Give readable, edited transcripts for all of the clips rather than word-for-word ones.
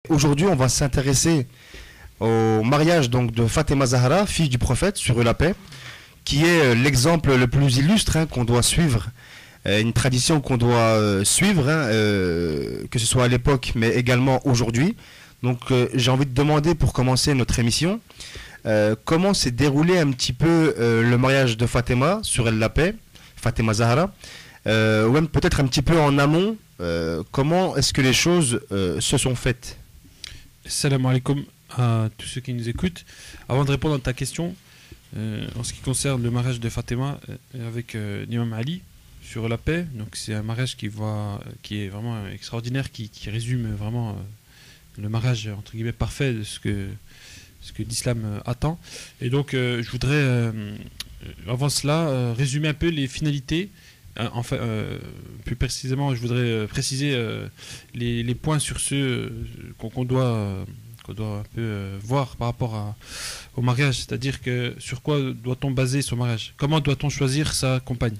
Aujourd'hui, on va s'intéresser au mariage donc de Fatima Zahra, fille du prophète, sur eux la paix, qui est l'exemple le plus illustre qu'on doit suivre, une tradition qu'on doit suivre, que ce soit à l'époque, mais également aujourd'hui. Donc j'ai envie de demander pour commencer notre émission, comment s'est déroulé un petit peu le mariage de Fatima sur elle la paix, Fatima Zahra, ou même peut-être un petit peu en amont, comment est-ce que les choses se sont faites? Salam alaikum à tous ceux qui nous écoutent. Avant de répondre à ta question, en ce qui concerne le mariage de Fatima avec l'imam Ali sur la paix, donc c'est un mariage qui est vraiment extraordinaire, qui résume vraiment le mariage entre guillemets parfait de ce que l'islam attend. Et donc je voudrais avant cela résumer un peu les finalités. Enfin, plus précisément, je voudrais préciser les points sur ceux qu'on doit un peu voir par rapport au mariage, c'est-à-dire que sur quoi doit-on baser son mariage, comment doit-on choisir sa compagne.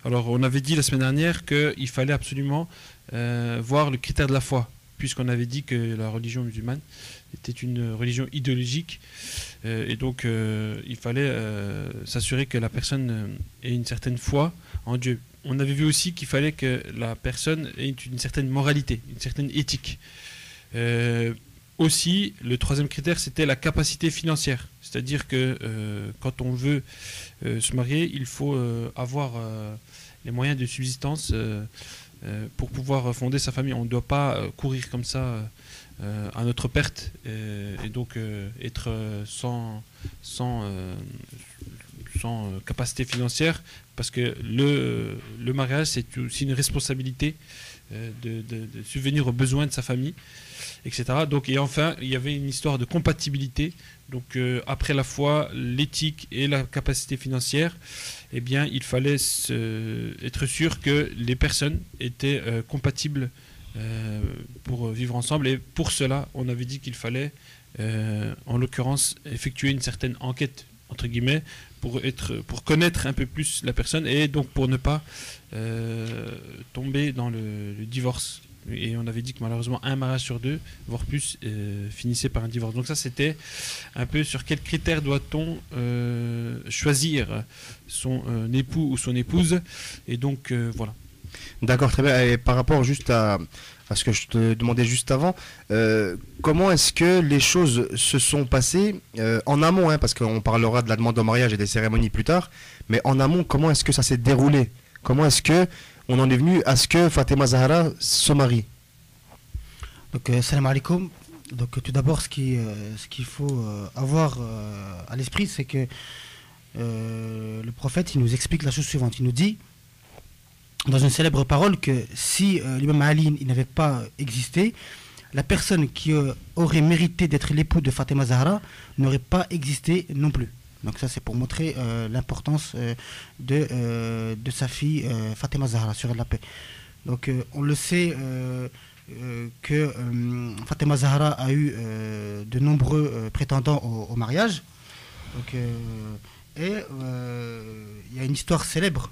Alors, on avait dit la semaine dernière qu'il fallait absolument voir le critère de la foi, puisqu'on avait dit que la religion musulmane était une religion idéologique, et donc il fallait s'assurer que la personne ait une certaine foi en Dieu. On avait vu aussi qu'il fallait que la personne ait une certaine moralité, une certaine éthique. Aussi, le troisième critère, c'était la capacité financière. C'est-à-dire que quand on veut se marier, il faut avoir les moyens de subsistance pour pouvoir fonder sa famille. On ne doit pas courir comme ça à notre perte et donc être sans capacité financière, parce que le mariage, c'est aussi une responsabilité de subvenir aux besoins de sa famille, etc. Donc, et enfin, il y avait une histoire de compatibilité. Donc, après la foi, l'éthique et la capacité financière, eh bien, il fallait être sûr que les personnes étaient compatibles pour vivre ensemble. Et pour cela, on avait dit qu'il fallait, en l'occurrence, effectuer une certaine enquête, entre guillemets, pour connaître un peu plus la personne, et donc pour ne pas tomber dans le divorce. Et on avait dit que malheureusement un mariage sur deux, voire plus, finissait par un divorce. Donc ça, c'était un peu sur quels critères doit-on choisir son époux ou son épouse. Et donc voilà. D'accord, très bien. Et par rapport juste à ce que je te demandais juste avant, comment est-ce que les choses se sont passées en amont, parce qu'on parlera de la demande en mariage et des cérémonies plus tard, mais en amont, comment est-ce que ça s'est déroulé? Comment est-ce que on en est venu à ce que Fatima Zahra se marie? Donc, salam alaikum. Donc, tout d'abord, ce qu'il faut avoir à l'esprit, c'est que le prophète, il nous explique la chose suivante. Il nous dit, dans une célèbre parole, que si l'imam Ali n'avait pas existé, la personne qui aurait mérité d'être l'époux de Fatima Zahra n'aurait pas existé non plus. Donc ça, c'est pour montrer l'importance de sa fille Fatima Zahra, sur la paix. Donc on le sait que Fatima Zahra a eu de nombreux prétendants au mariage. Donc, et il y a une histoire célèbre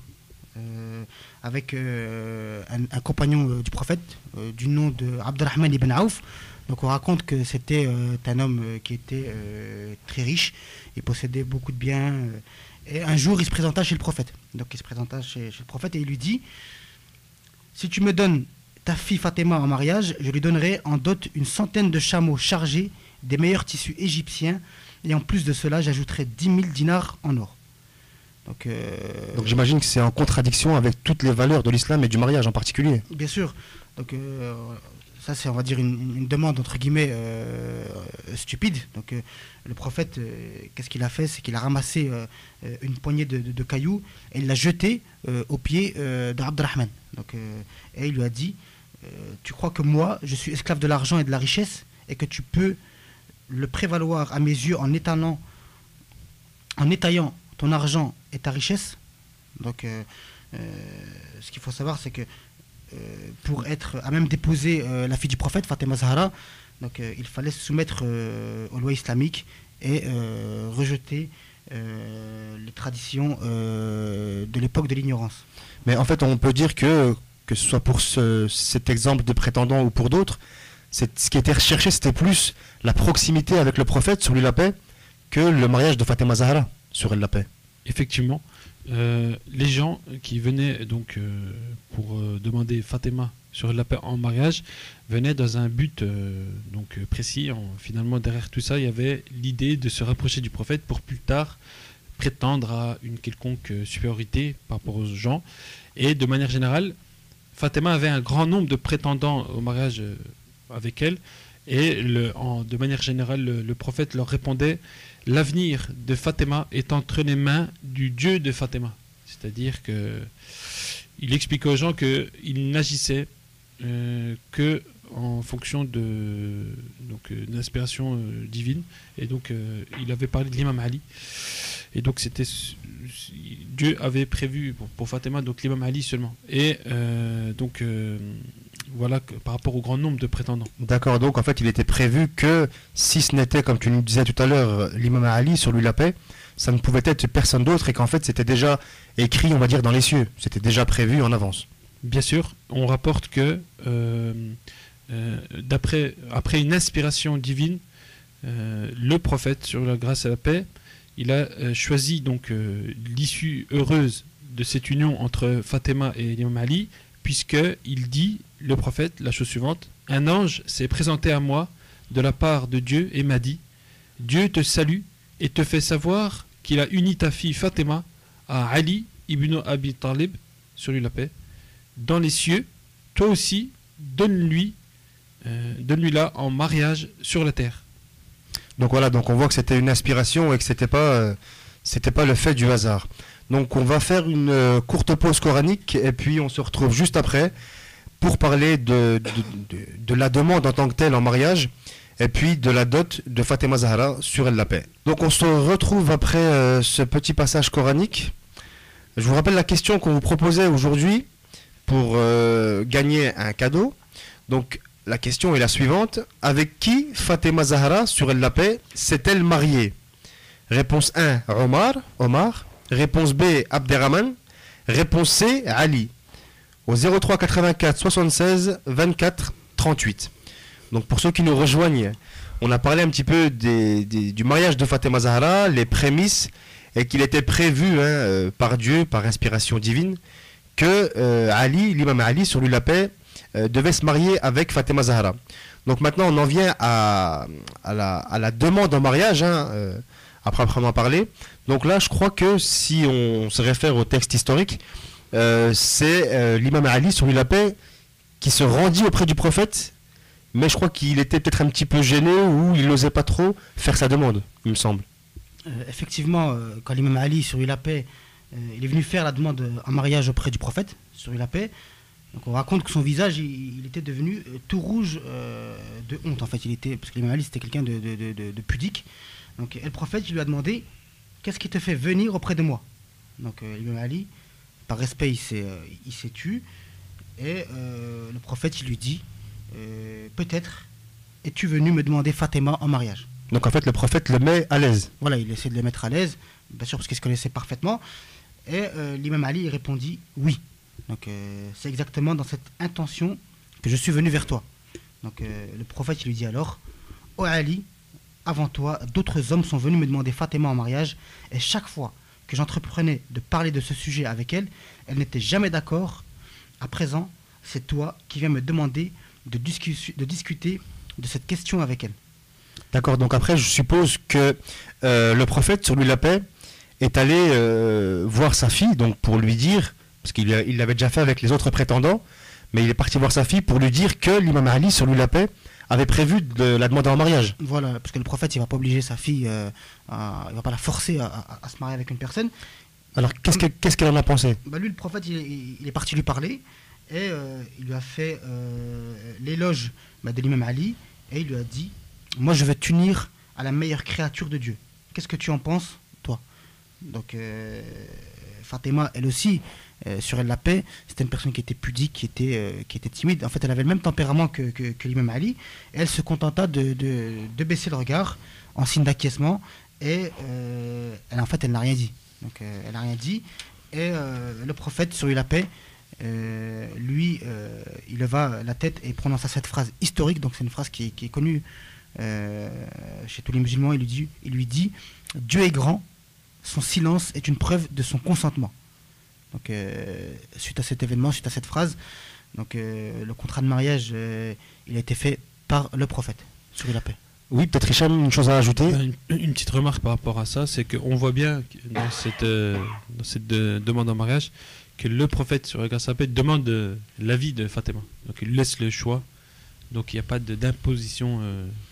avec un compagnon du prophète du nom de Abdurrahman ibn Auf. Donc on raconte que c'était un homme qui était très riche, il possédait beaucoup de biens, et un jour il se présenta chez le prophète. Donc il se présenta chez le prophète et il lui dit: si tu me donnes ta fille Fatima en mariage, je lui donnerai en dot une centaine de chameaux chargés des meilleurs tissus égyptiens, et en plus de cela j'ajouterai 10 000 dinars en or. Donc j'imagine que c'est en contradiction avec toutes les valeurs de l'islam et du mariage en particulier. Bien sûr. Donc ça, c'est, on va dire, une demande entre guillemets stupide. Donc le prophète, qu'est-ce qu'il a fait? C'est qu'il a ramassé une poignée de cailloux et il l'a jeté aux pieds d'Abdurrahman. Donc, et il lui a dit: tu crois que moi, je suis esclave de l'argent et de la richesse, et que tu peux le prévaloir à mes yeux en étalant, en étaillant ton argent et ta richesse? Donc ce qu'il faut savoir, c'est que pour être à même d'épouser la fille du prophète, Fatima Zahra, donc il fallait se soumettre aux lois islamiques et rejeter les traditions de l'époque de l'ignorance. Mais en fait, on peut dire que ce soit pour cet exemple de prétendant ou pour d'autres, Ce qui était recherché, c'était plus la proximité avec le prophète, sur lui la paix, que le mariage de Fatima Zahra, sur elle la paix. Effectivement, les gens qui venaient donc pour demander Fatima sur la paix en mariage venaient dans un but donc précis. Finalement, derrière tout ça, il y avait l'idée de se rapprocher du prophète pour plus tard prétendre à une quelconque supériorité par rapport aux gens. Et de manière générale, Fatima avait un grand nombre de prétendants au mariage avec elle. Et de manière générale, le prophète leur répondait: l'avenir de Fatima est entre les mains du Dieu de Fatima. C'est-à-dire qu'il expliquait aux gens qu'il n'agissait que en fonction d'une inspiration divine. Et donc, il avait parlé de l'imam Ali. Et donc, Dieu avait prévu pour Fatima donc l'imam Ali seulement. Et voilà, par rapport au grand nombre de prétendants. D'accord, donc en fait il était prévu que si ce n'était, comme tu nous disais tout à l'heure, l'imam Ali, sur lui la paix, ça ne pouvait être personne d'autre, et qu'en fait c'était déjà écrit, on va dire, dans les cieux. C'était déjà prévu en avance. Bien sûr, on rapporte que après une inspiration divine, le prophète, sur la grâce et la paix, il a choisi donc l'issue heureuse de cette union entre Fatima et l'imam Ali, puisqu'il dit, le prophète, la chose suivante: un ange s'est présenté à moi de la part de Dieu et m'a dit: Dieu te salue et te fait savoir qu'il a uni ta fille Fatima à Ali ibn Abi Talib, sur lui la paix, dans les cieux. Toi aussi, donne-lui-la en mariage sur la terre. Donc voilà, donc on voit que c'était une inspiration et que c'était pas le fait du hasard. Donc on va faire une courte pause coranique et puis on se retrouve juste après pour parler de la demande en tant que telle en mariage et puis de la dot de Fatima Zahra sur elle la paix. Donc on se retrouve après ce petit passage coranique. Je vous rappelle la question qu'on vous proposait aujourd'hui pour gagner un cadeau. Donc la question est la suivante: avec qui Fatima Zahra sur elle la paix s'est-elle mariée? Réponse 1, Omar. Réponse B, Abderrahman. Réponse C, Ali. Au 03 84 76 24 38. Donc pour ceux qui nous rejoignent, on a parlé un petit peu du mariage de Fatima Zahra, les prémices, et qu'il était prévu par Dieu, par inspiration divine, que l'imam Ali, sur lui la paix, devait se marier avec Fatima Zahra. Donc maintenant on en vient à la demande en mariage, après en parler. Donc là je crois que si on se réfère au texte historique, c'est l'imam Ali, sur lui la paix, qui se rendit auprès du prophète, mais je crois qu'il était peut-être un petit peu gêné ou il n'osait pas trop faire sa demande, il me semble. Effectivement, quand l'imam Ali, sur lui la paix, il est venu faire la demande en mariage auprès du prophète, sur lui la paix, donc on raconte que son visage il était devenu tout rouge de honte. En fait, parce que l'imam Ali c'était quelqu'un de pudique. Donc le prophète il lui a demandé: qu'est-ce qui te fait venir auprès de moi? Donc l'imam Ali, par respect, il s'est tu, et le prophète il lui dit: peut-être es-tu venu me demander Fatima en mariage. Donc en fait le prophète le met à l'aise. Voilà, il essaie de le mettre à l'aise, bien sûr parce qu'il se connaissait parfaitement, et l'imam Ali il répondit oui. Donc c'est exactement dans cette intention que je suis venu vers toi. Donc le prophète il lui dit alors: ô Ali, avant toi d'autres hommes sont venus me demander Fatima en mariage, et chaque fois que j'entreprenais de parler de ce sujet avec elle, elle n'était jamais d'accord. À présent, c'est toi qui viens me demander de discuter de cette question avec elle. D'accord, donc après je suppose que le prophète, sur lui la paix, est allé voir sa fille, donc pour lui dire, parce qu'il l'avait déjà fait avec les autres prétendants, mais il est parti voir sa fille pour lui dire que l'imam Ali, sur lui la paix, avait prévu de la demander en mariage. Voilà, parce que le prophète il va pas obliger sa fille, il va pas la forcer à se marier avec une personne. Alors qu'est-ce qu'elle en a pensé? Lui, le prophète il est parti lui parler, et il lui a fait l'éloge de l'imam Ali, et il lui a dit: moi je vais t'unir à la meilleure créature de Dieu. Qu'est-ce que tu en penses, toi? Donc Fatima, elle aussi, sur elle la paix, c'était une personne qui était pudique, qui était timide. En fait, elle avait le même tempérament que l'imam Ali, et elle se contenta de baisser le regard en signe d'acquiescement, et elle n'a rien dit. Donc elle n'a rien dit, et le prophète, sur lui la paix, lui, il leva la tête et prononça cette phrase historique. Donc c'est une phrase qui est connue chez tous les musulmans. Il lui dit Dieu est grand, son silence est une preuve de son consentement. Donc suite à cet événement, suite à cette phrase, donc le contrat de mariage il a été fait par le prophète, sur la paix. Oui, peut-être Hicham, une chose à ajouter. Une petite remarque par rapport à ça, c'est qu'on voit bien dans cette demande en mariage que le prophète sur la paix demande l'avis de Fatima. Donc il lui laisse le choix. Donc il n'y a pas d'imposition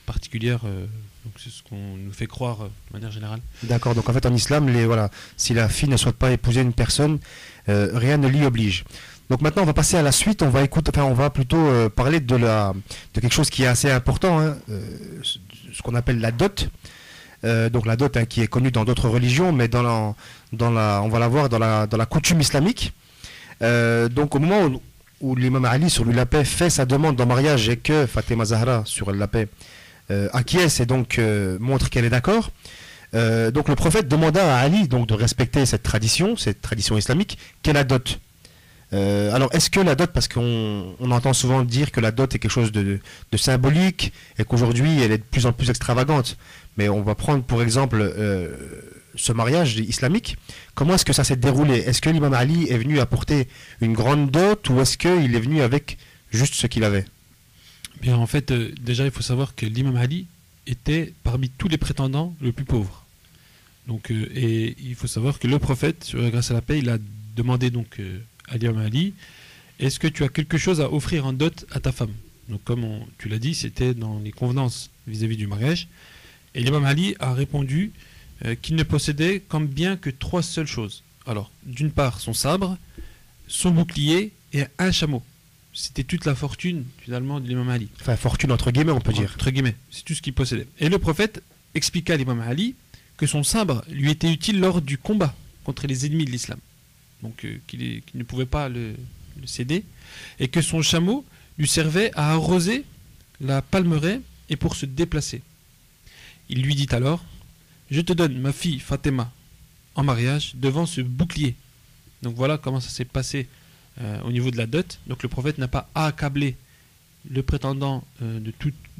particulière. Donc c'est ce qu'on nous fait croire de manière générale. D'accord, donc en fait en islam, voilà, si la fille ne souhaite pas épouser une personne, rien ne l'y oblige. Donc maintenant on va passer à la suite, on va plutôt parler de quelque chose qui est assez important, hein, ce qu'on appelle la dot. Donc la dot, hein, qui est connue dans d'autres religions, mais on va la voir dans la coutume islamique. Donc au moment où l'imam Ali sur lui la paix fait sa demande en mariage et que Fatima Zahra sur la paix acquiesce et donc montre qu'elle est d'accord, donc le prophète demanda à Ali donc de respecter cette tradition islamique, qu'est la dot. Alors est-ce que la dot, parce qu'on entend souvent dire que la dot est quelque chose de symbolique et qu'aujourd'hui elle est de plus en plus extravagante, mais on va prendre pour exemple ce mariage islamique, comment est-ce que ça s'est déroulé? Est-ce que l'imam Ali est venu apporter une grande dot ou est-ce qu'il est venu avec juste ce qu'il avait? Bien, en fait, déjà il faut savoir que l'imam Ali était parmi tous les prétendants le plus pauvre. Donc, et il faut savoir que le prophète, sur la grâce à la paix, il a demandé donc à l'imam Ali, est-ce que tu as quelque chose à offrir en dot à ta femme? Donc comme tu l'as dit, c'était dans les convenances vis-à-vis du mariage. Et l'imam Ali a répondu qu'il ne possédait comme bien que 3 seules choses. Alors, d'une part, son sabre, son bouclier et un chameau. C'était toute la fortune, finalement, de l'imam Ali. Enfin, fortune entre guillemets, on peut dire. Entre guillemets, c'est tout ce qu'il possédait. Et le prophète expliqua à l'imam Ali que son sabre lui était utile lors du combat contre les ennemis de l'islam. Donc, qu'il ne pouvait pas le céder. Et que son chameau lui servait à arroser la palmeraie et pour se déplacer. Il lui dit alors, je te donne ma fille Fatima en mariage devant ce bouclier. Donc voilà comment ça s'est passé au niveau de la dot. Donc le prophète n'a pas accablé le prétendant de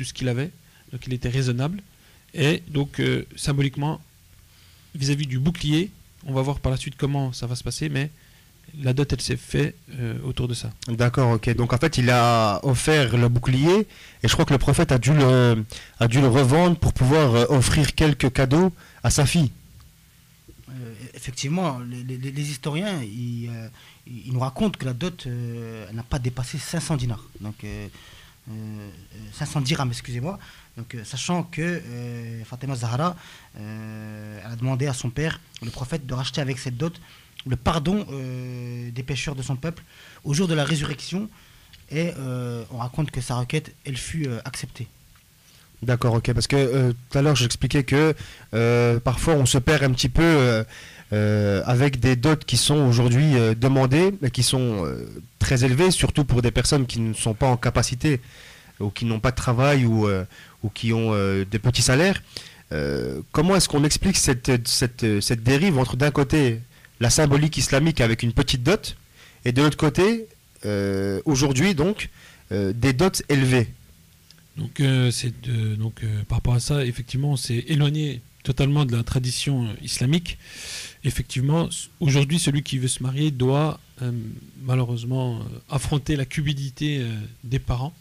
ce qu'il avait. Donc il était raisonnable. Et donc symboliquement, vis-à-vis du bouclier, on va voir par la suite comment ça va se passer, mais la dot, elle s'est faite autour de ça. D'accord, ok. Donc en fait, il a offert le bouclier et je crois que le prophète a dû le revendre pour pouvoir offrir quelques cadeaux à sa fille. Effectivement, les historiens, ils nous racontent que la dot n'a pas dépassé 500 dinars. Donc 500 dirhams, excusez-moi. Donc sachant que Fatima Zahra a demandé à son père, le prophète, de racheter avec cette dot le pardon des pécheurs de son peuple au jour de la résurrection, et on raconte que sa requête, elle fut acceptée. D'accord, ok, parce que tout à l'heure j'expliquais que parfois on se perd un petit peu avec des dots qui sont aujourd'hui demandées, mais qui sont très élevées, surtout pour des personnes qui ne sont pas en capacité ou qui n'ont pas de travail ou qui ont des petits salaires. Comment est-ce qu'on explique cette dérive entre d'un côté la symbolique islamique avec une petite dot et de l'autre côté aujourd'hui donc des dots élevées? Donc, par rapport à ça, effectivement, on s'est éloigné totalement de la tradition islamique. Effectivement, aujourd'hui, celui qui veut se marier doit malheureusement affronter la cupidité des parents.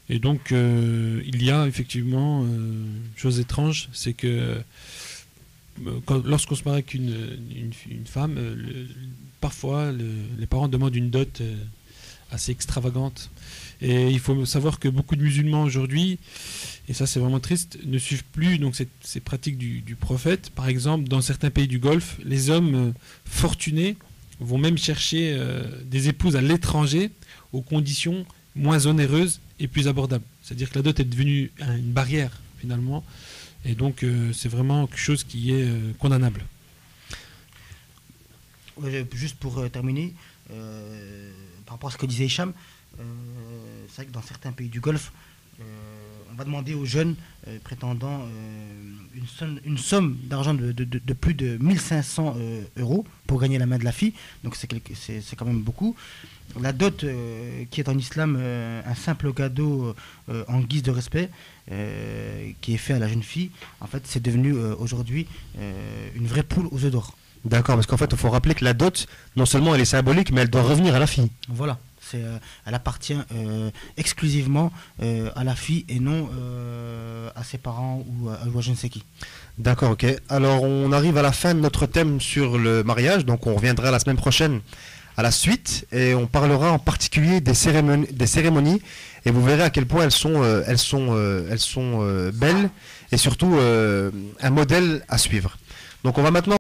Et donc, il y a effectivement une chose étrange, c'est que lorsqu'on se marie avec une femme, parfois les parents demandent une dot assez extravagante. Et il faut savoir que beaucoup de musulmans aujourd'hui, et ça c'est vraiment triste, ne suivent plus donc ces pratiques du prophète. Par exemple, dans certains pays du Golfe, les hommes fortunés vont même chercher des épouses à l'étranger aux conditions moins onéreuses et plus abordables. C'est-à-dire que la dot est devenue une barrière finalement, et donc c'est vraiment quelque chose qui est condamnable. Juste pour terminer, par rapport à ce que disait Hicham, c'est vrai que dans certains pays du Golfe, on va demander aux jeunes prétendants une somme d'argent de plus de 1500 euros pour gagner la main de la fille. Donc c'est quand même beaucoup. La dot, qui est en islam un simple cadeau en guise de respect, qui est fait à la jeune fille, en fait c'est devenu aujourd'hui une vraie poule aux œufs d'or. D'accord, parce qu'en fait, il faut rappeler que la dot, non seulement elle est symbolique, mais elle doit revenir à la fille. Voilà. Elle appartient exclusivement à la fille et non à ses parents ou à je ne sais qui. D'accord, ok. Alors on arrive à la fin de notre thème sur le mariage, donc on reviendra la semaine prochaine à la suite et on parlera en particulier des cérémonies et vous verrez à quel point elles sont belles et surtout un modèle à suivre. Donc on va maintenant